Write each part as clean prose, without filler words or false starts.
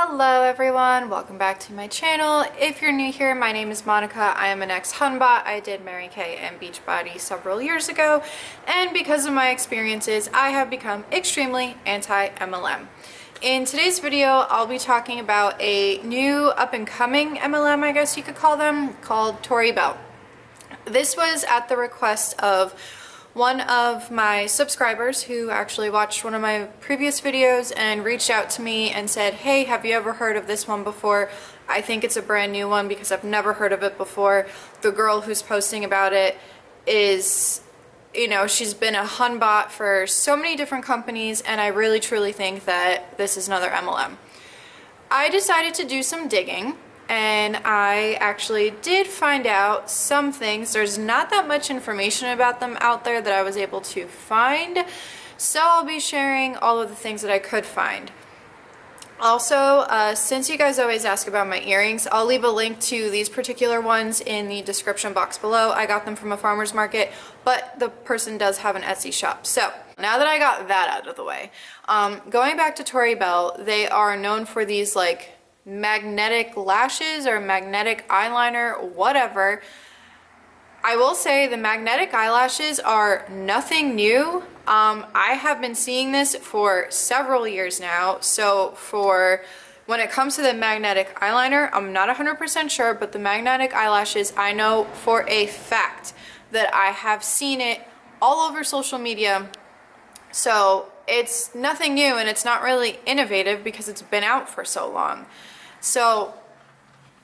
Hello everyone, welcome back to my channel. If you're new here, my name is Monica. I am an ex-hunbot. I did Mary Kay and Beachbody several years ago, and because of my experiences, I have become extremely anti-MLM. In today's video, I'll be talking about a new up-and-coming MLM, I guess you could call them, called Tori Belle. This was at the request of one of my subscribers who actually watched one of my previous videos and reached out to me and said, hey, have you ever heard of this one before? I think it's a brand new one because I've never heard of it before. The girl who's posting about it is, you know, she's been a hunbot for so many different companies, and I really truly think that this is another MLM. I decided to do some digging, and I actually did find out some things. There's not that much information about them out there that I was able to find, so I'll be sharing all of the things that I could find. Also, since you guys always ask about my earrings, I'll leave a link to these particular ones in the description box below. I got them from a farmer's market, but the person does have an Etsy shop. So now that I got that out of the way, going back to Tori Belle, they are known for these like magnetic lashes or magnetic eyeliner, whatever. I will say the magnetic eyelashes are nothing new. I have been seeing this for several years now. So for when it comes to the magnetic eyeliner, I'm not 100% sure, but the magnetic eyelashes, I know for a fact that I have seen it all over social media. So it's nothing new, and it's not really innovative because it's been out for so long. So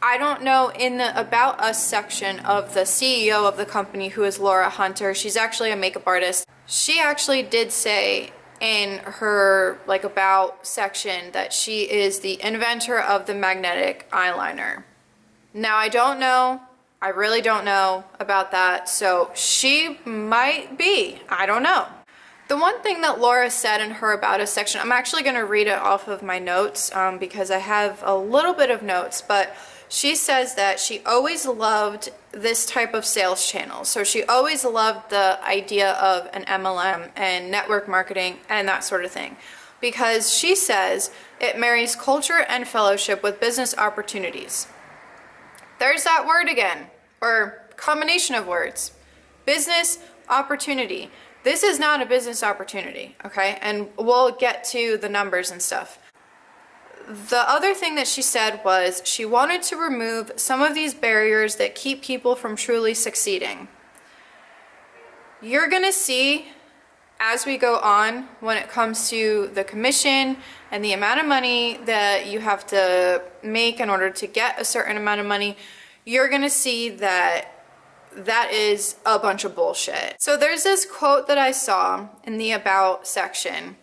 I don't know, in the About Us section of the CEO of the company, who is Laura Hunter, she's actually a makeup artist. She actually did say in her like About section that she is the inventor of the magnetic eyeliner. Now I don't know, I really don't know about that, so she might be, I don't know. The one thing that Laura said in her About Us section, I'm actually going to read it off of my notes because I have a little bit of notes, but she says that she always loved this type of sales channel. So she always loved the idea of an MLM and network marketing and that sort of thing, because she says it marries culture and fellowship with business opportunities. There's that word again, or combination of words. Business opportunity. This is not a business opportunity, okay? And we'll get to the numbers and stuff. The other thing that she said was she wanted to remove some of these barriers that keep people from truly succeeding. You're gonna see as we go on when it comes to the commission and the amount of money that you have to make in order to get a certain amount of money, you're gonna see that that is a bunch of bullshit. So there's this quote that I saw in the About section.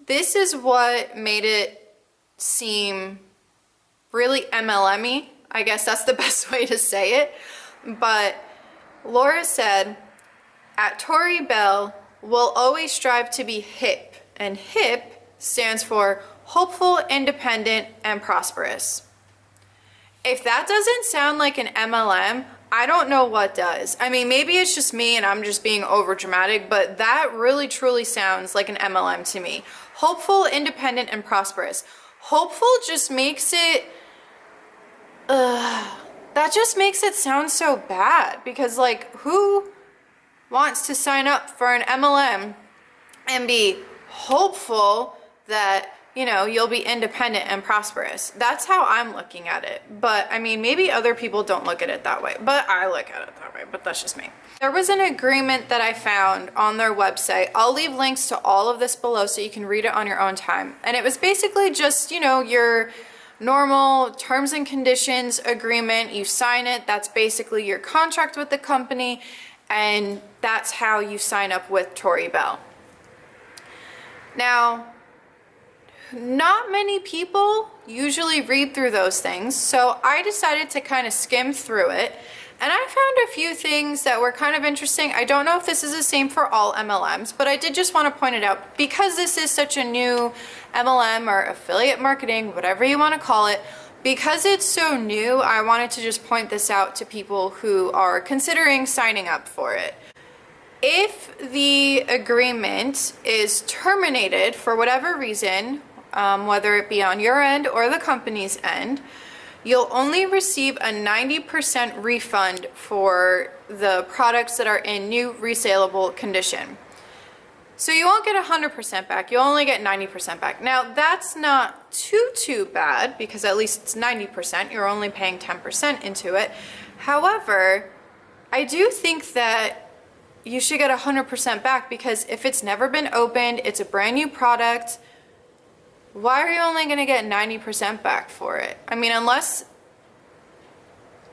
This is what made it seem really MLM-y. I guess that's the best way to say it. But Laura said, at Tori Belle, we'll always strive to be hip. And hip stands for hopeful, independent, and prosperous. If that doesn't sound like an MLM, I don't know what does. I mean, maybe it's just me and I'm just being over dramatic, but that really truly sounds like an MLM to me. Hopeful, independent, and prosperous. Hopeful just makes it, that just makes it sound so bad, because like, who wants to sign up for an MLM and be hopeful that, you know, you'll be independent and prosperous? That's how I'm looking at it. But I mean, maybe other people don't look at it that way, but I look at it that way, but that's just me. There was an agreement that I found on their website. I'll leave links to all of this below so you can read it on your own time. And it was basically just, you know, your normal terms and conditions agreement. You sign it. That's basically your contract with the company. And that's how you sign up with Tori Belle. Now, not many people usually read through those things, so I decided to kind of skim through it, and I found a few things that were kind of interesting. I don't know if this is the same for all MLMs, but I did just want to point it out because this is such a new MLM or affiliate marketing, whatever you want to call it. Because it's so new, I wanted to just point this out to people who are considering signing up for it. If the agreement is terminated for whatever reason, whether it be on your end or the company's end, you'll only receive a 90% refund for the products that are in new resaleable condition. So you won't get 100% back, you'll only get 90% back. Now that's not too bad because at least it's 90%, you're only paying 10% into it. However, I do think that you should get 100% back because if it's never been opened, it's a brand new product, why are you only gonna get 90% back for it? I mean, unless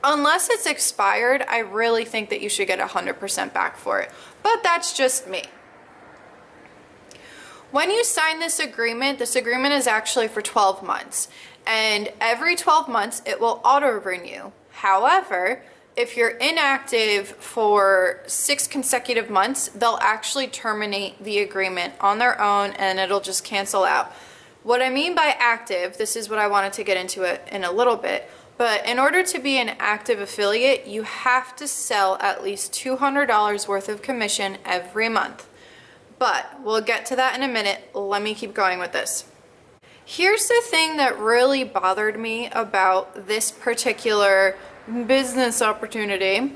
it's expired, I really think that you should get 100% back for it. But that's just me. When you sign this agreement is actually for 12 months. And every 12 months, it will auto-renew. However, if you're inactive for 6 consecutive months, they'll actually terminate the agreement on their own and it'll just cancel out. What I mean by active, this is what I wanted to get into it in a little bit, but in order to be an active affiliate, you have to sell at least $200 worth of commission every month. But we'll get to that in a minute. Let me keep going with this. Here's the thing that really bothered me about this particular business opportunity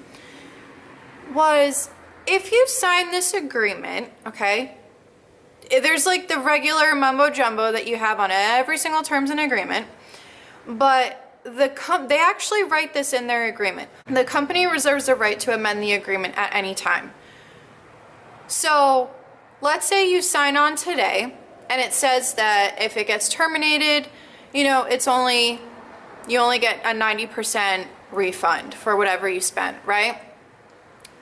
was if you sign this agreement, okay, there's like the regular mumbo jumbo that you have on every single terms and agreement, but they actually write this in their agreement. The company reserves the right to amend the agreement at any time. So let's say you sign on today and it says that if it gets terminated, you know, you only get a 90% refund for whatever you spent, right?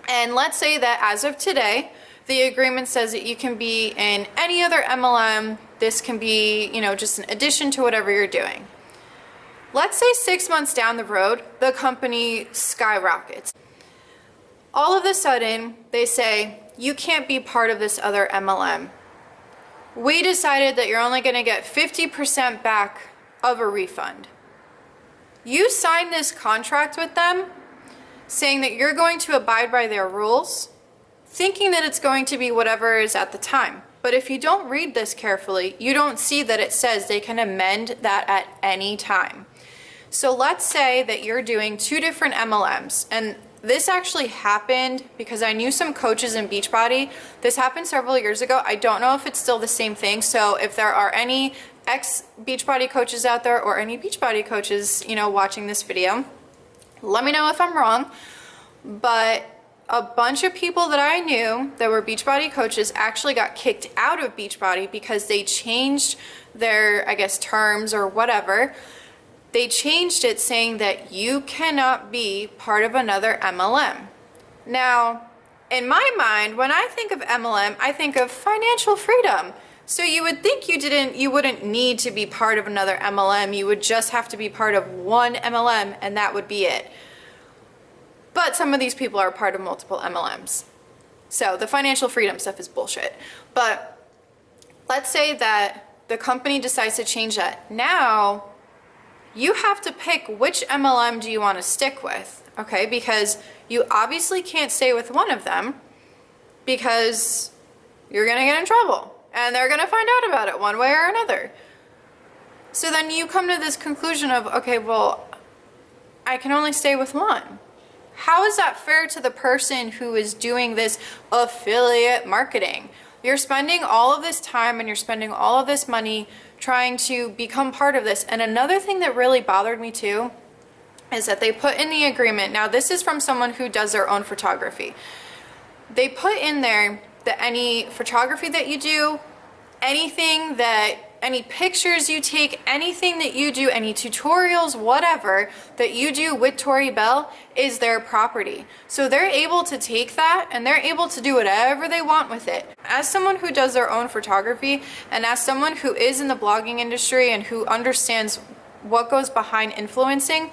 And let's say that as of today, the agreement says that you can be in any other MLM. This can be, you know, just an addition to whatever you're doing. Let's say 6 months down the road, the company skyrockets. All of a sudden, they say, you can't be part of this other MLM. We decided that you're only gonna get 50% back of a refund. You signed this contract with them saying that you're going to abide by their rules, thinking that it's going to be whatever is at the time. But if you don't read this carefully, you don't see that it says they can amend that at any time. So let's say that you're doing 2 different MLMs, and this actually happened because I knew some coaches in Beachbody. This happened several years ago. I don't know if it's still the same thing. So if there are any ex-Beachbody coaches out there or any Beachbody coaches, you know, watching this video, let me know if I'm wrong. But a bunch of people that I knew that were Beachbody coaches actually got kicked out of Beachbody because they changed their, I guess, terms or whatever. They changed it saying that you cannot be part of another MLM. Now, in my mind, when I think of MLM, I think of financial freedom. So you would think you wouldn't need to be part of another MLM. You would just have to be part of one MLM and that would be it. But some of these people are part of multiple MLMs. So the financial freedom stuff is bullshit. But let's say that the company decides to change that. Now, you have to pick which MLM do you want to stick with, okay? Because you obviously can't stay with one of them because you're gonna get in trouble and they're gonna find out about it one way or another. So then you come to this conclusion of, okay, well, I can only stay with one. How is that fair to the person who is doing this affiliate marketing? You're spending all of this time and you're spending all of this money trying to become part of this. And another thing that really bothered me too is that they put in the agreement, now this is from someone who does their own photography. They put in there that any photography that you do, any pictures you take, anything that you do, any tutorials, whatever that you do with Tori Belle is their property. So they're able to take that and they're able to do whatever they want with it. As someone who does their own photography and as someone who is in the blogging industry and who understands what goes behind influencing,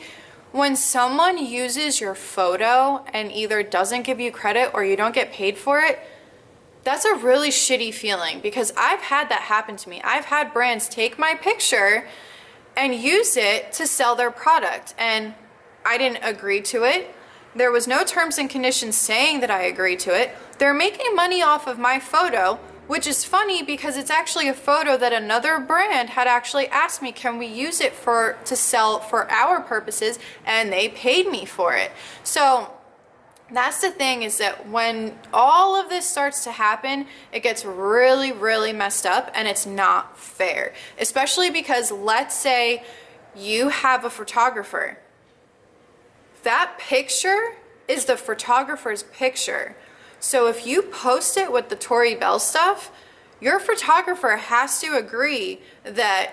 when someone uses your photo and either doesn't give you credit or you don't get paid for it, that's a really shitty feeling because I've had that happen to me. I've had brands take my picture and use it to sell their product and I didn't agree to it. There was no terms and conditions saying that I agreed to it. They're making money off of my photo, which is funny because it's actually a photo that another brand had actually asked me, can we use it to sell for our purposes, and they paid me for it. So that's the thing, is that when all of this starts to happen, it gets really, really messed up, and it's not fair. Especially because, let's say you have a photographer. That picture is the photographer's picture. So if you post it with the Tori Belle stuff, your photographer has to agree that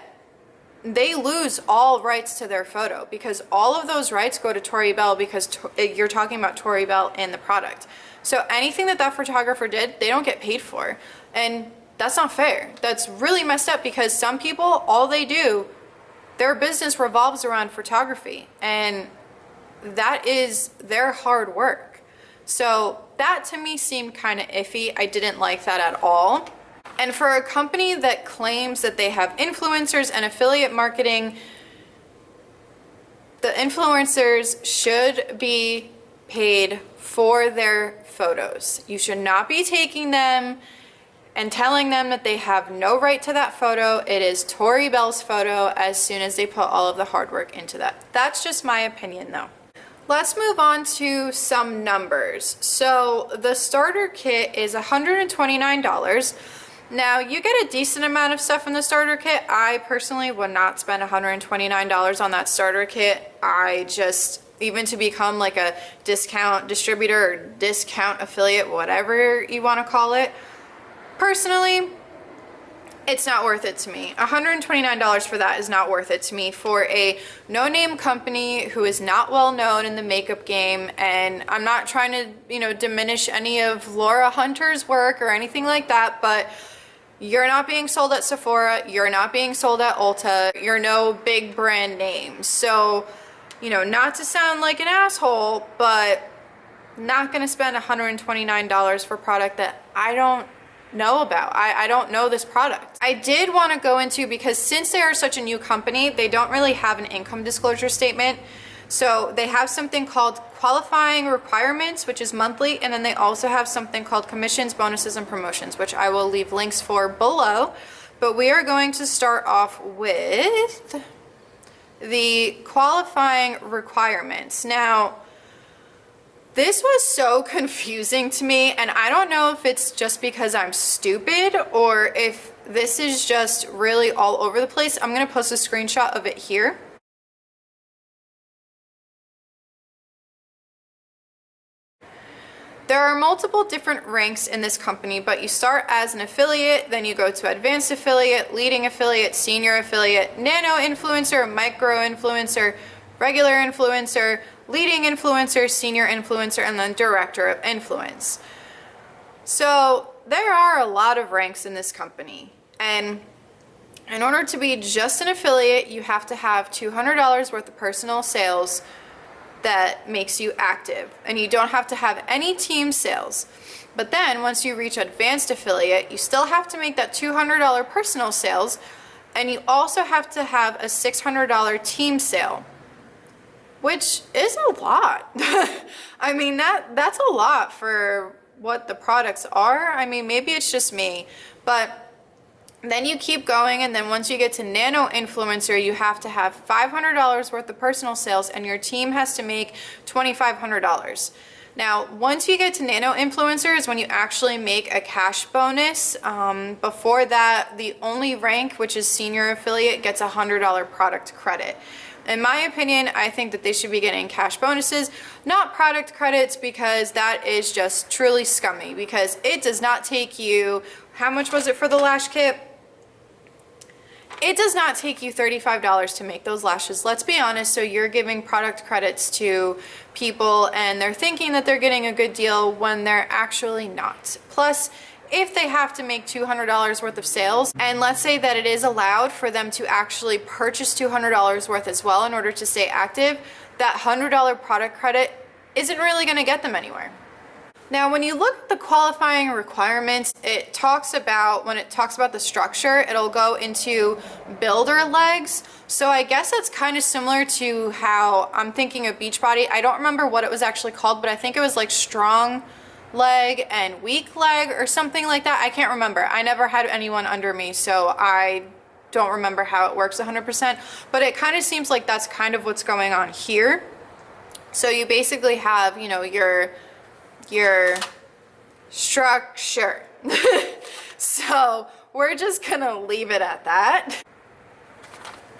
they lose all rights to their photo, because all of those rights go to Tori Belle, because you're talking about Tori Belle and the product. So anything that photographer did, they don't get paid for. And that's not fair. That's really messed up, because some people, all they do, their business revolves around photography, and that is their hard work. So that to me seemed kind of iffy. I didn't like that at all. And for a company that claims that they have influencers and affiliate marketing, the influencers should be paid for their photos. You should not be taking them and telling them that they have no right to that photo. It is Tori Belle's photo as soon as they put all of the hard work into that. That's just my opinion though. Let's move on to some numbers. So the starter kit is $129. Now you get a decent amount of stuff in the starter kit. I personally would not spend $129 on that starter kit. Even to become like a discount distributor or discount affiliate, whatever you want to call it, personally, it's not worth it to me. $129 for that is not worth it to me for a no-name company who is not well known in the makeup game. And I'm not trying to, diminish any of Laura Hunter's work or anything like that, but you're not being sold at Sephora, you're not being sold at Ulta, you're no big brand name. So, not to sound like an asshole, but not gonna spend $129 for product that I don't know about. I don't know this product. I did want to go into, because since they are such a new company, they don't really have an income disclosure statement. So they have something called qualifying requirements, which is monthly, and then they also have something called commissions, bonuses, and promotions, which I will leave links for below. But we are going to start off with the qualifying requirements. Now, this was so confusing to me, and I don't know if it's just because I'm stupid or if this is just really all over the place. I'm going to post a screenshot of it here. There are multiple different ranks in this company, but you start as an affiliate, then you go to advanced affiliate, leading affiliate, senior affiliate, nano influencer, micro influencer, regular influencer, leading influencer, senior influencer, and then director of influence. So there are a lot of ranks in this company, and in order to be just an affiliate, you have to have $200 worth of personal sales that makes you active, and you don't have to have any team sales. But then once you reach advanced affiliate, you still have to make that $200 personal sales, and you also have to have a $600 team sale, which is a lot. I mean, that's a lot for what the products are. I mean, maybe it's just me, but then you keep going, and then once you get to nano influencer, you have to have $500 worth of personal sales, and your team has to make $2,500. Now, once you get to nano influencer is when you actually make a cash bonus. Before that, the only rank, which is senior affiliate, gets a $100 product credit. In my opinion, I think that they should be getting cash bonuses, not product credits, because that is just truly scummy, because it does not take you, how much was it for the lash kit? It does not take you $35 to make those lashes, let's be honest. So you're giving product credits to people, and they're thinking that they're getting a good deal when they're actually not. Plus, if they have to make $200 worth of sales, and let's say that it is allowed for them to actually purchase $200 worth as well in order to stay active, that $100 product credit isn't really going to get them anywhere. Now, when you look at the qualifying requirements, when it talks about the structure, it'll go into builder legs. So I guess that's kind of similar to how I'm thinking of Beachbody. I don't remember what it was actually called, but I think it was like strong leg and weak leg or something like that. I can't remember. I never had anyone under me, so I don't remember how it works 100%, but it kind of seems like that's kind of what's going on here. So you basically have, you know, your structure. So we're just gonna leave it at that.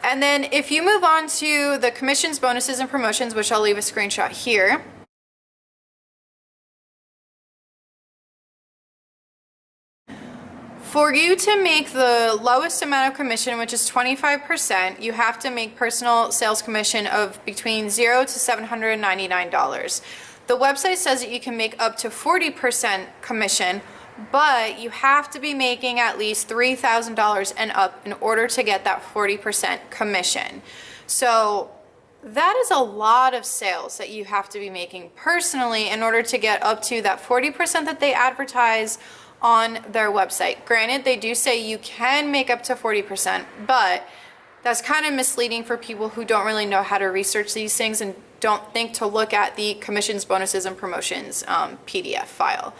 And then if you move on to the commissions, bonuses, and promotions, which I'll leave a screenshot here. For you to make the lowest amount of commission, which is 25%, you have to make personal sales commission of between $0 to $799. The website says that you can make up to 40% commission, but you have to be making at least $3,000 and up in order to get that 40% commission. So that is a lot of sales that you have to be making personally in order to get up to that 40% that they advertise on their website. Granted, they do say you can make up to 40%, but that's kind of misleading for people who don't really know how to research these things and don't think to look at the commissions, bonuses, and promotions PDF file.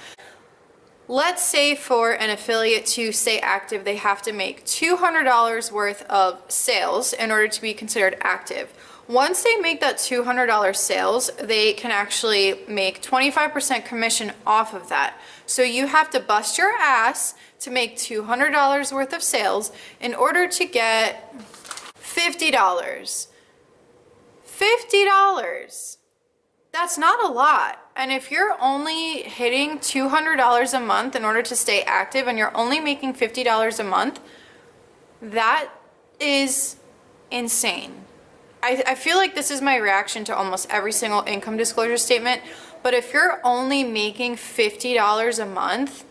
Let's say for an affiliate to stay active, they have to make $200 worth of sales in order to be considered active. Once they make that $200 sales, they can actually make 25% commission off of that. So you have to bust your ass to make $200 worth of sales in order to get $50. $50. That's not a lot. And if you're only hitting $200 a month in order to stay active and you're only making $50 a month, that is insane. I feel like this is my reaction to almost every single income disclosure statement, but if you're only making $50 a month,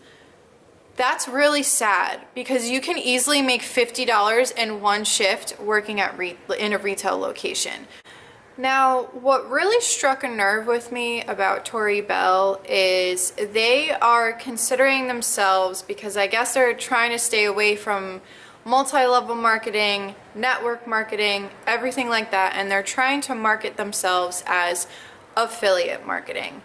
that's really sad because you can easily make $50 in one shift working at in a retail location. Now, what really struck a nerve with me about Tori Belle is they are considering themselves, because I guess they're trying to stay away from multi-level marketing, network marketing, everything like that, and they're trying to market themselves as affiliate marketing.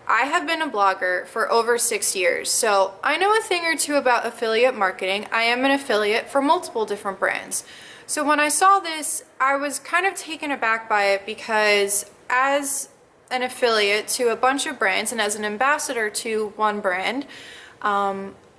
I have been a blogger for over 6 years, so I know a thing or two about affiliate marketing. I am an affiliate for multiple different brands. So when I saw this, I was kind of taken aback by it because as an affiliate to a bunch of brands and as an ambassador to one brand,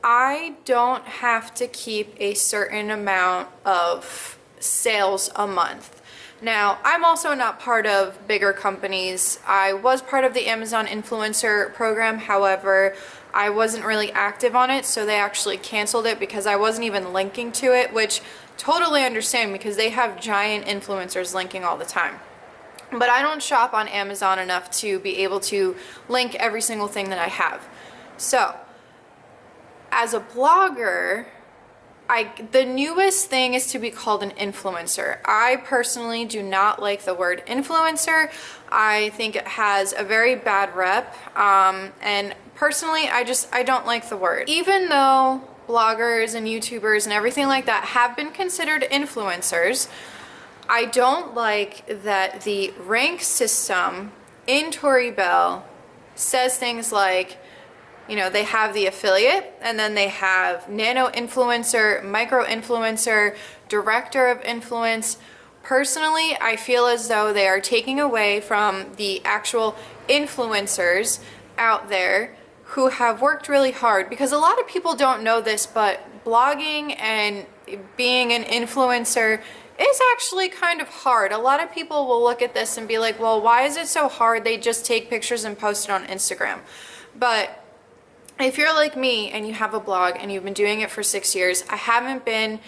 I don't have to keep a certain amount of sales a month. Now, I'm also not part of bigger companies. I was part of the Amazon influencer program. However, I wasn't really active on it, so they actually canceled it because I wasn't even linking to it, which totally understand because they have giant influencers linking all the time. But I don't shop on Amazon enough to be able to link every single thing that I have. So, as a blogger, the newest thing is to be called an influencer. I personally do not like the word influencer. I think it has a very bad rep, and personally, I don't like the word. Even though bloggers and YouTubers and everything like that have been considered influencers, I don't like that the rank system in Tori Belle says things like, you know, they have the affiliate, and then they have nano influencer, micro influencer, director of influence. Personally, I feel as though they are taking away from the actual influencers out there who have worked really hard, because a lot of people don't know this, but blogging and being an influencer is actually kind of hard. A lot of people will look at this and be like, well, why is it so hard? They just take pictures and post it on Instagram. But if you're like me and you have a blog and you've been doing it for 6 years, I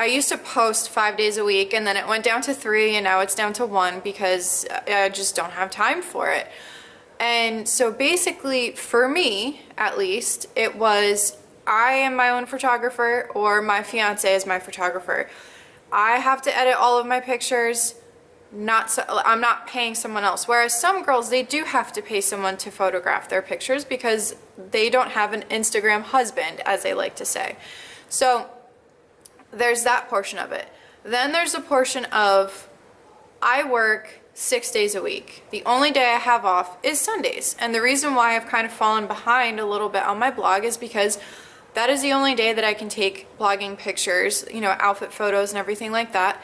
used to post 5 days a week, and then it went down to 3, and now it's down to 1 because I just don't have time for it. And so basically, for me, at least, it was I am my own photographer, or my fiance is my photographer. I have to edit all of my pictures. I'm not paying someone else. Whereas some girls, they do have to pay someone to photograph their pictures because they don't have an Instagram husband, as they like to say. So there's that portion of it. Then there's a portion of I work 6 days a week. The only day I have off is Sundays. And the reason why I've kind of fallen behind a little bit on my blog is because that is the only day that I can take blogging pictures, you know, outfit photos and everything like that.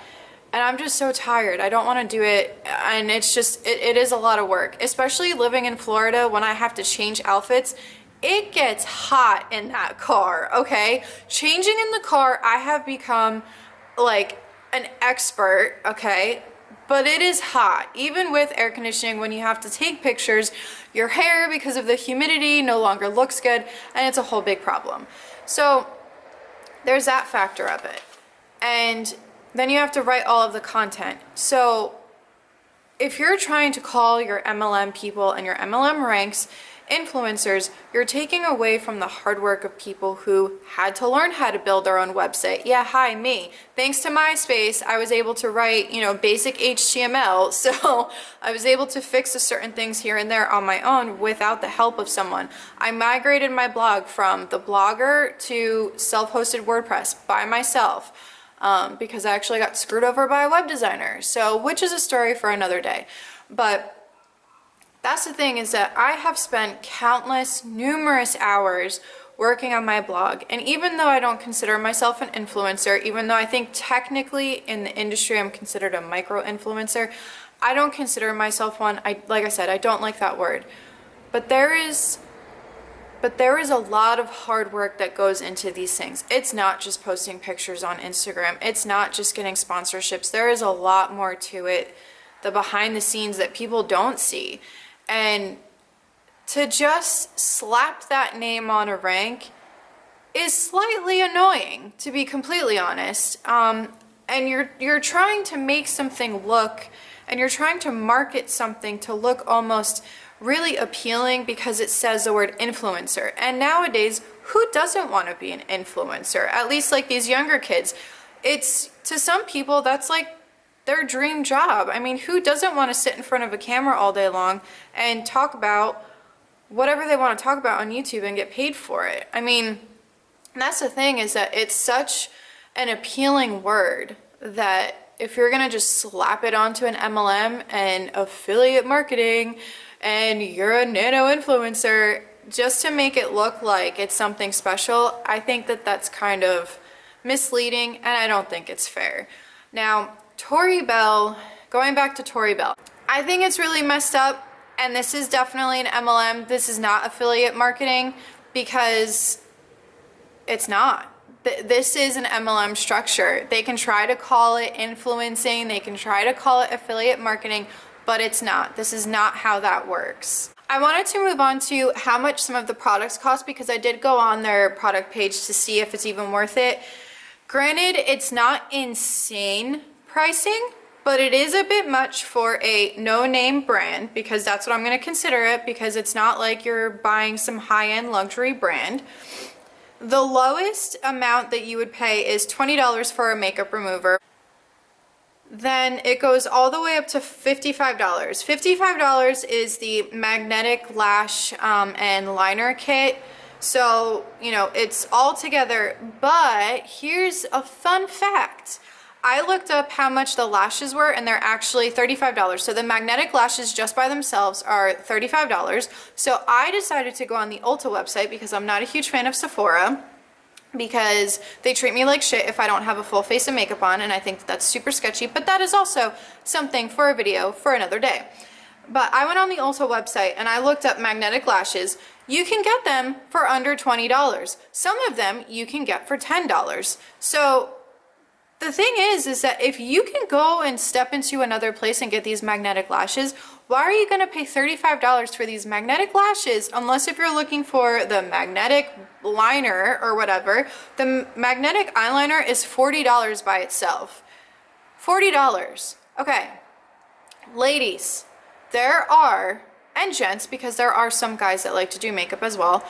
And I'm just so tired. I don't want to do it. And it's just, it is a lot of work, especially living in Florida when I have to change outfits. It gets hot in that car, okay? Changing in the car, I have become like an expert, okay? But it is hot. Even with air conditioning, when you have to take pictures, your hair, because of the humidity, no longer looks good, and it's a whole big problem. So there's that factor of it. And then you have to write all of the content. So if you're trying to call your MLM people and your MLM ranks influencers, you're taking away from the hard work of people who had to learn how to build their own website. Yeah, hi, me. Thanks to MySpace, I was able to write, you know, basic HTML. So I was able to fix certain things here and there on my own without the help of someone. I migrated my blog from the Blogger to self-hosted WordPress by myself. Because I actually got screwed over by a web designer. So, which is a story for another day. But that's the thing, is that I have spent numerous hours working on my blog. And even though I don't consider myself an influencer, even though I think technically in the industry I'm considered a micro-influencer, I don't consider myself one. Like I said, I don't like that word. But there is a lot of hard work that goes into these things. It's not just posting pictures on Instagram. It's not just getting sponsorships. There is a lot more to it, the behind the scenes that people don't see. And to just slap that name on a rank is slightly annoying, to be completely honest. And you're trying to make something look, and you're trying to market something to look almost really appealing because it says the word influencer. And nowadays, who doesn't want to be an influencer? At least like these younger kids. It's, to some people, that's like their dream job. I mean, who doesn't want to sit in front of a camera all day long and talk about whatever they want to talk about on YouTube and get paid for it? I mean, that's the thing, is that it's such an appealing word that if you're going to just slap it onto an MLM and affiliate marketing and you're a nano influencer just to make it look like it's something special, I think that that's kind of misleading, and I don't think it's fair. Now, Tori Belle, going back to Tori Belle, I think it's really messed up, and this is definitely an MLM. This is not affiliate marketing, because it's not. This is an MLM structure. They can try to call it influencing, they can try to call it affiliate marketing, but it's not. This is not how that works. I wanted to move on to how much some of the products cost, because I did go on their product page to see if it's even worth it. Granted, it's not insane pricing, but it is a bit much for a no-name brand, because that's what I'm going to consider it, because it's not like you're buying some high-end luxury brand. The lowest amount that you would pay is $20 for a makeup remover. Then it goes all the way up to $55. $55 is the magnetic lash and liner kit. So, you know, it's all together. But here's a fun fact. I looked up how much the lashes were, and they're actually $35. So the magnetic lashes just by themselves are $35. So I decided to go on the Ulta website, because I'm not a huge fan of Sephora, because they treat me like shit if I don't have a full face of makeup on, and I think that's super sketchy, but that is also something for a video for another day. But I went on the Ulta website and I looked up magnetic lashes. You can get them for under $20. Some of them you can get for $10. So the thing is that if you can go and step into another place and get these magnetic lashes, why are you going to pay $35 for these magnetic lashes, unless if you're looking for the magnetic liner or whatever? The magnetic eyeliner is $40 by itself. $40. Okay. Ladies, there are, and gents, because there are some guys that like to do makeup as well,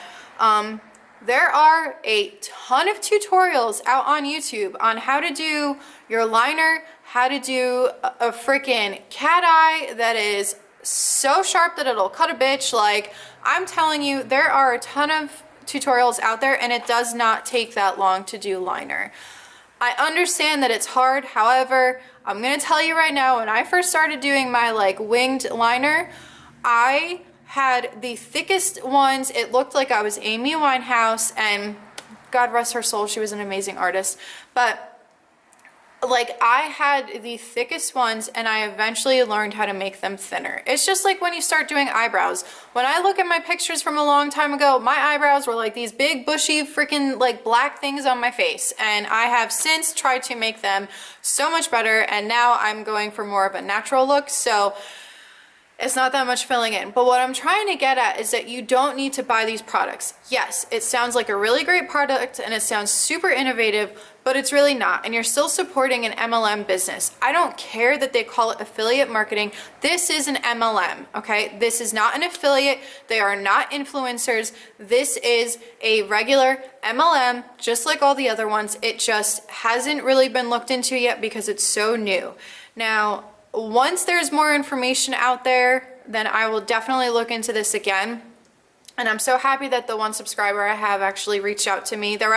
there are a ton of tutorials out on YouTube on how to do your liner, how to do a freaking cat eye that is so sharp that it'll cut a bitch. Like, I'm telling you, there are a ton of tutorials out there, and it does not take that long to do liner. I understand that it's hard. However, I'm gonna tell you right now, when I first started doing my like winged liner, I had the thickest ones. It looked like I was Amy Winehouse, and God rest her soul, she was an amazing artist. But like, I had the thickest ones, and I eventually learned how to make them thinner. It's just like when you start doing eyebrows. When I look at my pictures from a long time ago, my eyebrows were like these big bushy freaking like black things on my face, and I have since tried to make them so much better, and now I'm going for more of a natural look. So it's not that much filling in. But what I'm trying to get at is that you don't need to buy these products. Yes, it sounds like a really great product and it sounds super innovative, but it's really not. And you're still supporting an MLM business. I don't care that they call it affiliate marketing. This is an MLM, okay? This is not an affiliate. They are not influencers. This is a regular MLM, just like all the other ones. It just hasn't really been looked into yet because it's so new. Now, once there's more information out there, then I will definitely look into this again. And I'm so happy that the one subscriber I have actually reached out to me. There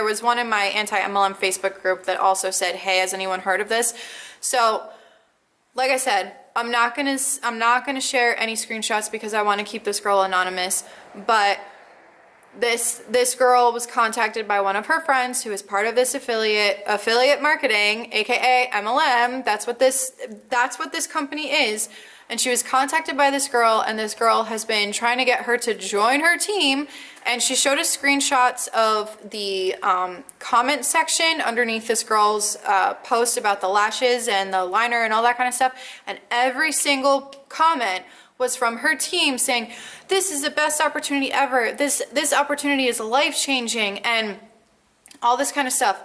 was one in my anti-MLM Facebook group that also said, hey, has anyone heard of this? So, like I said, I'm not gonna share any screenshots because I want to keep this girl anonymous, but this girl was contacted by one of her friends who is part of this affiliate marketing, aka MLM. That's what this company is. And she was contacted by this girl, and this girl has been trying to get her to join her team. And she showed us screenshots of the comment section underneath this girl's post about the lashes and the liner and all that kind of stuff. And every single comment was from her team saying, this is the best opportunity ever. This opportunity is life-changing, and all this kind of stuff.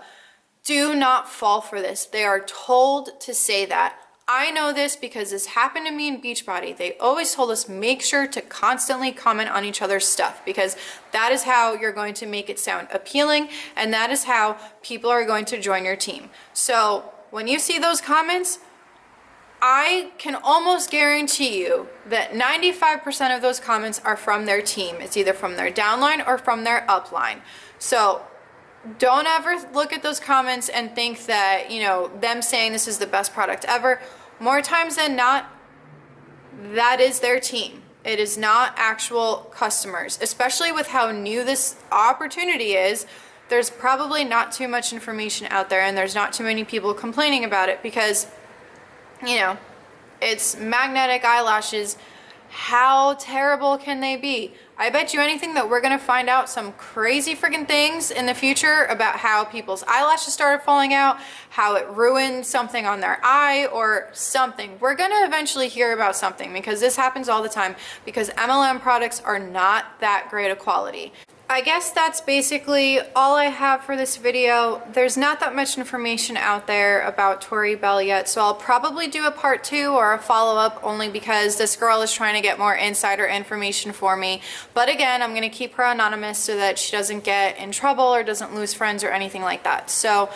Do not fall for this. They are told to say that. I know this because this happened to me in Beachbody. They always told us, make sure to constantly comment on each other's stuff, because that is how you're going to make it sound appealing, and that is how people are going to join your team. So when you see those comments, I can almost guarantee you that 95% of those comments are from their team. It's either from their downline or from their upline. So don't ever look at those comments and think that, you know, them saying this is the best product ever. More times than not, that is their team. It is not actual customers, especially with how new this opportunity is. There's probably not too much information out there, and there's not too many people complaining about it because, you know, it's magnetic eyelashes. How terrible can they be? I bet you anything that we're gonna find out some crazy freaking things in the future about how people's eyelashes started falling out, how it ruined something on their eye or something. We're gonna eventually hear about something, because this happens all the time, because MLM products are not that great a quality. I guess that's basically all I have for this video. There's not that much information out there about Tori Belle yet, so I'll probably do a part 2 or a follow-up, only because this girl is trying to get more insider information for me. But again, I'm gonna keep her anonymous so that she doesn't get in trouble or doesn't lose friends or anything like that. So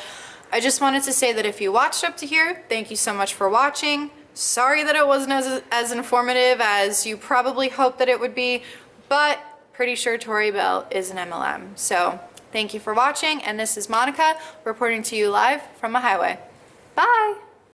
I just wanted to say that if you watched up to here, thank you so much for watching. Sorry that it wasn't as informative as you probably hoped that it would be, but pretty sure Tori Belle is an MLM. So thank you for watching, and this is Monica reporting to you live from a highway. Bye!